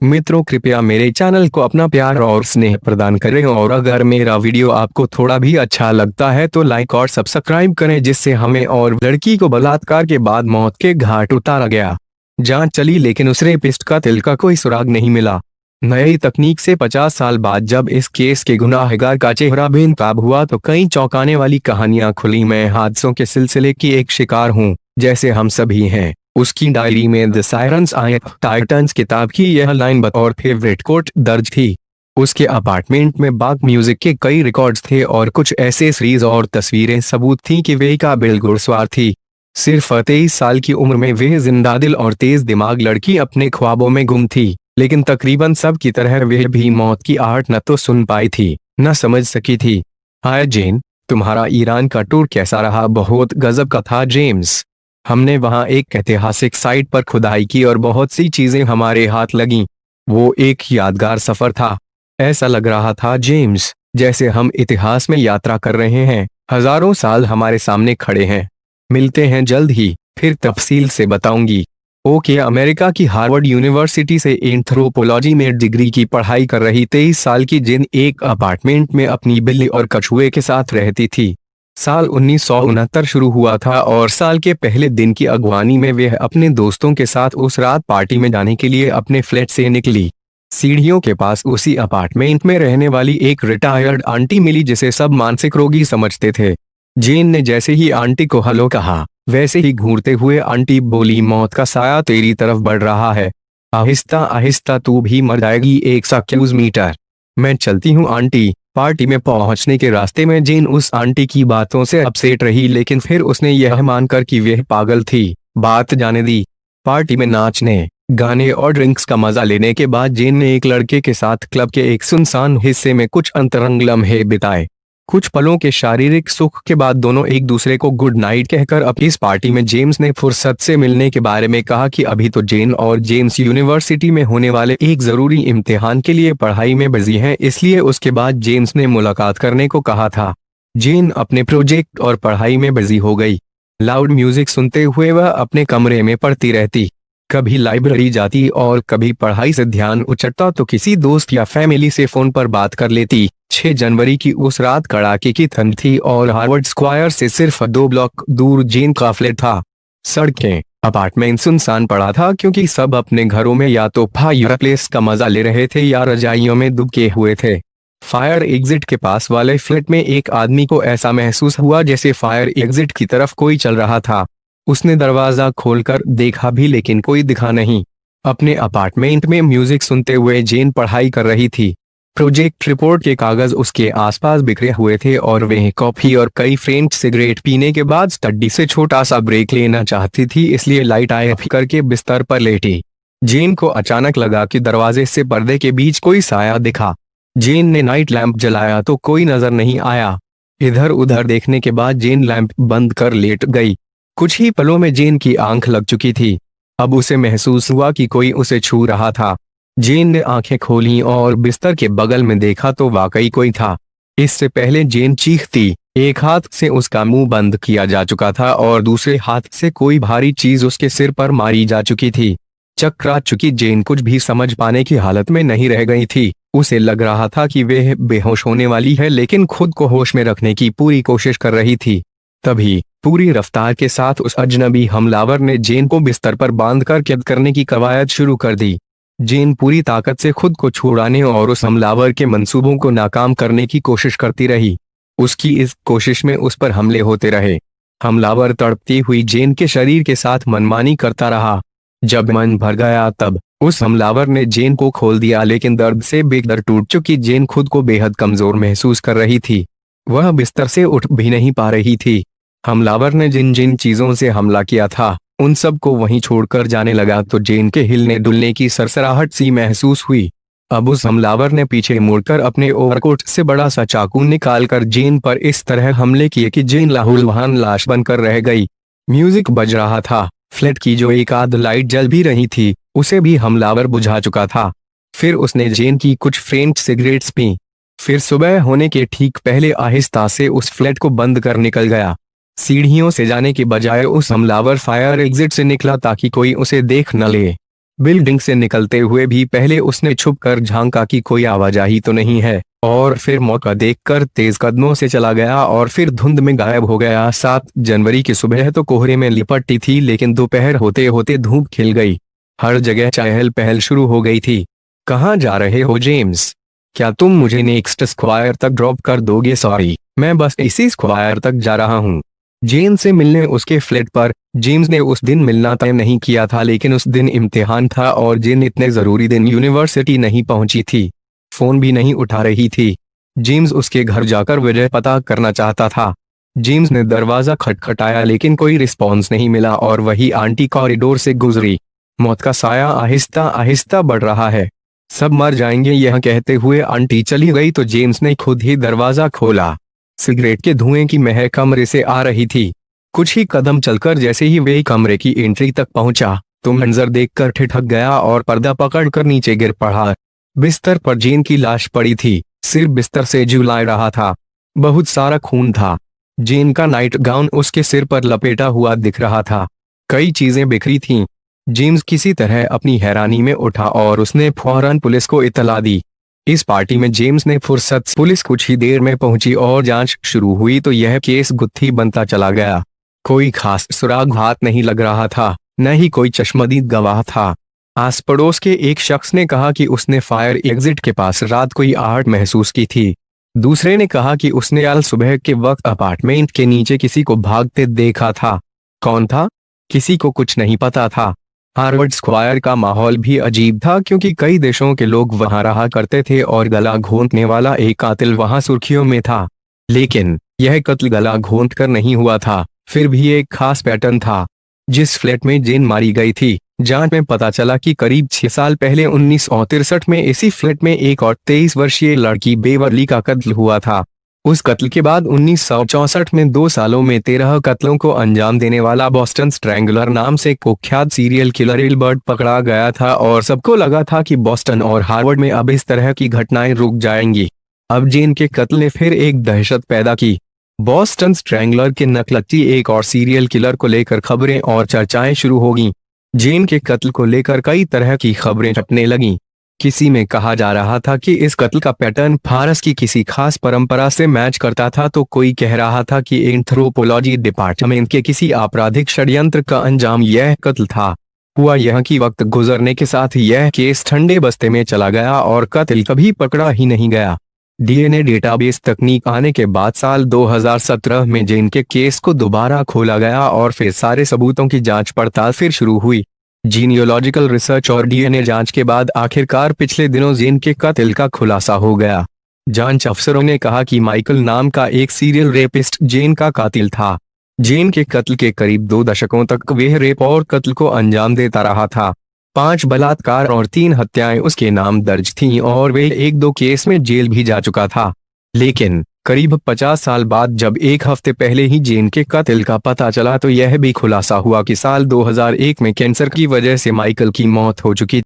मित्रों, कृपया मेरे चैनल को अपना प्यार और स्नेह प्रदान करें और अगर मेरा वीडियो आपको थोड़ा भी अच्छा लगता है तो लाइक और सब्सक्राइब करें, जिससे हमें और लड़की को बलात्कार के बाद मौत के घाट उतारा गया। जांच चली लेकिन उस रेपिस्ट का तिल का कोई सुराग नहीं मिला। नई तकनीक से 50 साल बाद जब इस केस के गुनाहगार का चेहरा बेनकाब हुआ तो कई चौंकाने वाली कहानियां खुली। मैं हादसों के सिलसिले की एक शिकार हूं, जैसे हम सभी हैं। उसकी डायरी में द सायरन्स आई टाइटन्स किताब की यह लाइन बतौर फेवरेट कोट दर्ज थी। उसके अपार्टमेंट में बाक म्यूजिक के कई रिकॉर्ड्स थे और कुछ ऐसे सीरीज और तस्वीरें सबूत थीं कि वे काबिल घुड़सवार थी। सिर्फ 23 साल की उम्र में वह जिंदादिल और तेज दिमाग लड़की अपने ख्वाबों में गुम थी, लेकिन तकरीबन सब की तरह वह भी मौत की आहट न तो सुन पाई थी, न समझ सकी थी। हाय जेन, तुम्हारा ईरान का टूर कैसा रहा? बहुत गजब का था जेम्स। हमने वहां एक ऐतिहासिक साइट पर खुदाई की और बहुत सी चीजें हमारे हाथ लगीं। वो एक यादगार सफर था। ऐसा लग रहा था जेम्स, जैसे हम इतिहास में यात्रा कर रहे हैं। हजारों साल हमारे सामने खड़े हैं। मिलते हैं जल्द ही, फिर तफसील से बताऊंगी। ओके। अमेरिका की हार्वर्ड यूनिवर्सिटी से एंथ्रोपोलॉजी में डिग्री की पढ़ाई कर रही 23 साल की जिन एक अपार्टमेंट में अपनी बिल्ली और कछुए के साथ रहती थी। साल 1969 शुरू हुआ था और साल के पहले दिन की अगवानी में वह अपने दोस्तों के साथ उस रात पार्टी में जाने के लिए अपने फ्लैट से निकली। सीढ़ियों के पास उसी अपार्टमेंट में रहने वाली एक रिटायर्ड आंटी मिली, जिसे सब मानसिक रोगी समझते थे। जेन ने जैसे ही आंटी को हेलो कहा, वैसे ही घूरते हुए आंटी बोली, मौत का साया तेरी तरफ बढ़ रहा है। आहिस्ता आहिस्ता तू भी मर जाएगी। 100 मीटर। मैं चलती हूँ आंटी। पार्टी में पहुंचने के रास्ते में जेन उस आंटी की बातों से अपसेट रही, लेकिन फिर उसने यह मानकर कि वह पागल थी, बात जाने दी। पार्टी में नाचने, गाने और ड्रिंक्स का मजा लेने के बाद जेन ने एक लड़के के साथ क्लब के एक सुनसान हिस्से में कुछ अंतरंग लम्हे बिताए। कुछ पलों के शारीरिक सुख के बाद दोनों एक दूसरे को गुड नाइट कहकर अब इस पार्टी में जेम्स ने फुर्सत से मिलने के बारे में कहा कि अभी तो जेन और जेम्स यूनिवर्सिटी में होने वाले एक जरूरी इम्तिहान के लिए पढ़ाई में बिजी हैं, इसलिए उसके बाद जेम्स ने मुलाकात करने को कहा था। जेन अपने प्रोजेक्ट और पढ़ाई में बिजी हो गई। लाउड म्यूजिक सुनते हुए वह अपने कमरे में पढ़ती रहती। कभी लाइब्रेरी जाती और कभी पढ़ाई से ध्यान उचटता तो किसी दोस्त या फैमिली से फोन पर बात कर लेती। 6 जनवरी की उस रात कड़ाके की ठंड थी और हार्वर्ड स्क्वायर से सिर्फ 2 ब्लॉक दूर जेन का फ्लैट था। सड़कें, अपार्टमेंट सुनसान पड़ा था क्योंकि सब अपने घरों में या तो फायर प्लेस का मजा ले रहे थे या रजाइयों में दुबके हुए थे। फायर एग्जिट के पास वाले फ्लैट में एक आदमी को ऐसा महसूस हुआ जैसे फायर एग्जिट की तरफ कोई चल रहा था। उसने दरवाजा खोलकर देखा भी, लेकिन कोई दिखा नहीं। अपने अपार्टमेंट में म्यूजिक सुनते हुए जेन पढ़ाई कर रही थी। प्रोजेक्ट रिपोर्ट के कागज उसके आसपास बिखरे हुए थे और वह कॉफी और कई फ्रेंच सिगरेट पीने के बाद स्टडी से छोटा सा ब्रेक लेना चाहती थी, इसलिए लाइट ऑफ करके बिस्तर पर लेटी। जेन को अचानक लगा कि दरवाजे से पर्दे के बीच कोई साया दिखा। जेन ने नाइट लैंप जलाया तो कोई नजर नहीं आया। इधर उधर देखने के बाद जेन लैंप बंद कर लेट गई। कुछ ही पलों में जेन की आंख लग चुकी थी। अब उसे महसूस हुआ कि कोई उसे छू रहा था। जेन ने आंखें खोलीं और बिस्तर के बगल में देखा तो वाकई कोई था। इससे पहले जेन चीखती, एक हाथ से उसका मुंह बंद किया जा चुका था और दूसरे हाथ से कोई भारी चीज उसके सिर पर मारी जा चुकी थी। चकरा चुकी जेन कुछ भी समझ पाने की हालत में नहीं रह गई थी। उसे लग रहा था कि वह बेहोश होने वाली है, लेकिन खुद को होश में रखने की पूरी कोशिश कर रही थी। तभी पूरी रफ्तार के साथ उस अजनबी हमलावर ने जेन को बिस्तर पर बांधकर कैद करने की कवायद शुरू कर दी। जेन पूरी ताकत से खुद को छुड़ाने और उस हमलावर के मंसूबों को नाकाम करने की कोशिश करती रही। उसकी इस कोशिश में उस पर हमले होते रहे। हमलावर तड़पती हुई जेन के शरीर के साथ मनमानी करता रहा। जब मन भर गया तब उस हमलावर ने जेन को खोल दिया, लेकिन दर्द से बेदर टूट चुकी जेन खुद को बेहद कमजोर महसूस कर रही थी। वह बिस्तर से उठ भी नहीं पा रही थी। हमलावर ने जिन जिन चीजों से हमला किया था उन सब को वहीं छोड़कर जाने लगा तो जेन के हिलने डुलने की सरसराहट सी महसूस हुई। अब उस हमलावर ने पीछे मुड़कर अपने ओवरकोट से बड़ा सा चाकू निकालकर जेन पर इस तरह हमले किए कि जेन लाहौलवहान लाश बनकर रह गई। म्यूजिक बज रहा था। फ्लैट की जो एक आध लाइट जल भी रही थी उसे भी हमलावर बुझा चुका था। फिर उसने जेन की कुछ फ्रेंच सिगरेट्स पी। फिर सुबह होने के ठीक पहले आहिस्ता से उस फ्लैट को बंद कर निकल गया। सीढ़ियों से जाने के बजाय उस हमलावर फायर एग्जिट से निकला ताकि कोई उसे देख न ले। बिल्डिंग से निकलते हुए भी पहले उसने छुपकर झांका कि कोई आवाजाही तो नहीं है, और फिर मौका देखकर तेज कदमों से चला गया और फिर धुंध में गायब हो गया। 7 जनवरी की सुबह तो कोहरे में लिपटी थी, लेकिन दोपहर होते होते धूप खिल गई। हर जगह चहल पहल शुरू हो गई थी। कहाँ जा रहे हो जेम्स? क्या तुम मुझे नेक्स्ट स्क्वायर तक ड्रॉप कर दोगे? सॉरी, मैं बस इसी स्क्वायर तक जा रहा हूँ। जेन से मिलने उसके फ्लैट पर। जेम्स ने उस दिन मिलना तय नहीं किया था, लेकिन उस दिन इम्तिहान था और जेन इतने जरूरी दिन यूनिवर्सिटी नहीं पहुंची थी। फोन भी नहीं उठा रही थी। जेम्स उसके घर जाकर वजह पता करना चाहता था। जेम्स ने दरवाजा खटखटाया, लेकिन कोई रिस्पॉन्स नहीं मिला और वही आंटी कॉरिडोर से गुजरी। मौत का साया आहिस्ता आहिस्ता बढ़ रहा है, सब मर जाएंगे, यह कहते हुए आंटी चली गई तो जेम्स ने खुद ही दरवाजा खोला। सिगरेट के धुएं की महक कमरे से आ रही थी। कुछ ही कदम चलकर जैसे ही वे कमरे की एंट्री तक पहुंचा तो मंजर देखकर ठिठक गया और पर्दा पकड़कर नीचे गिर पड़ा। बिस्तर पर जेन की लाश पड़ी थी, सिर बिस्तर से झुला रहा था, बहुत सारा खून था। जेन का नाइट गाउन उसके सिर पर लपेटा हुआ दिख रहा था, कई चीजें बिखरी थीं। जेम्स किसी तरह अपनी हैरानी में उठा और उसने फौरन पुलिस को इतला दी। इस पार्टी में जेम्स ने फुर्सत से पुलिस कुछ ही देर में पहुंची और जांच शुरू हुई तो यह केस गुत्थी बनता चला गया। कोई खास सुराग हाथ नहीं लग रहा था, न ही कोई चश्मदीद गवाह था। आस पड़ोस के एक शख्स ने कहा कि उसने फायर एग्जिट के पास रात कोई आहट महसूस की थी। दूसरे ने कहा कि उसने कल सुबह के वक्त अपार्टमेंट के नीचे किसी को भागते देखा था। कौन था? किसी को कुछ नहीं पता था। हार्वर्ड स्क्वायर का माहौल भी अजीब था, क्योंकि कई देशों के लोग वहां रहा करते थे और गला घोंटने वाला एक कातिल वहां सुर्खियों में था। लेकिन यह कत्ल गला घोंट कर नहीं हुआ था, फिर भी एक खास पैटर्न था। जिस फ्लैट में जेन मारी गई थी, जांच में पता चला कि करीब 6 साल पहले 1963 में इसी फ्लैट में एक और 23 वर्षीय लड़की बेवरली का कत्ल हुआ था। उस कत्ल के बाद 1964 में 2 सालों में 13 कत्लों को अंजाम देने वाला बॉस्टन स्ट्रैंगलर नाम से कुख्यात सीरियल किलर एल्बर्ट पकड़ा गया था और सबको लगा था कि बॉस्टन और हार्वर्ड में अब इस तरह की घटनाएं रुक जाएंगी। अब जेन के कत्ल ने फिर एक दहशत पैदा की। बॉस्टन स्ट्रैंगलर के नकलची एक और सीरियल किलर को लेकर खबरें और चर्चाएं शुरू हो गईं। जेन के कत्ल को लेकर कई तरह की खबरें छपने लगीं। किसी में कहा जा रहा था कि इस कत्ल का पैटर्न फारस की किसी खास परंपरा से मैच करता था, तो कोई कह रहा था कि एंथ्रोपोलॉजी डिपार्टमेंट के किसी आपराधिक षड्यंत्र का अंजाम यह कत्ल था। हुआ यह कि वक्त गुजरने के साथ यह केस ठंडे बस्ते में चला गया और कत्ल कभी पकड़ा ही नहीं गया। डीएनए डेटाबेस तकनीक आने के बाद साल 2017 में जेन के केस को दोबारा खोला गया और फिर सारे सबूतों की जांच पड़ताल फिर शुरू हुई। जीनियोलॉजिकल रिसर्च और डीएनए जांच के बाद आखिरकार पिछले दिनों जेन के कत्ल का खुलासा हो गया। जांच अफसरों ने कहा कि माइकल नाम का एक सीरियल रेपिस्ट जेन का कातिल था। जेन के कत्ल के करीब 2 दशकों तक वह रेप और कत्ल को अंजाम देता रहा था। 5 बलात्कार और 3 हत्याएं उसके नाम दर्ज थीं और वे 1-2 केस में जेल भी जा चुका था। लेकिन करीब 50 साल बाद जब 1 हफ्ते पहले ही जेन के कत्ल का पता चला तो यह भी खुलासा हुआ कि साल 2001 में कैंसर की वजह से माइकल की मौत हो चुकी